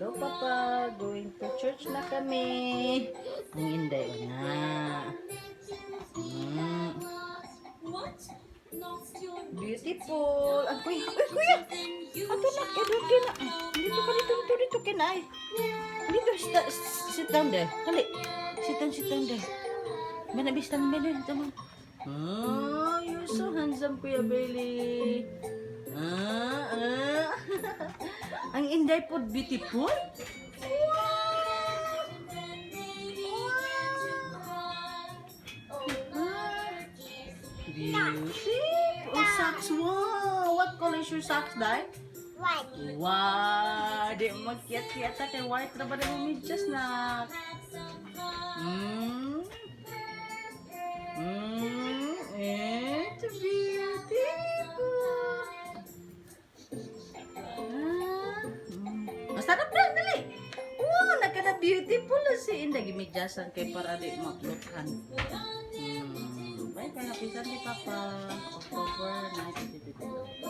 Hello, Papa. Going to church na kami. Ang inday o na. Beautiful. Ang kuya. Ay, kuya. Ato na. Edward, kina. Dito, kinay. Dito, sit down there. Hali. Sit down there. Manabis lang, Tama. Oh, you're so handsome, Kuya Bailey. Ang inday po, beautiful. Beautiful socks. Wow. What color is your socks, Dai? White. Wow. Di magkiyat-kiyata kay white na ba na medyas na? It's beautiful. Masarap na, dali. Wow, nagkana-beautiful na si Inday. Gimidyasan kay para di makluthan. Bye, kaya napisan ni Papa. October 19.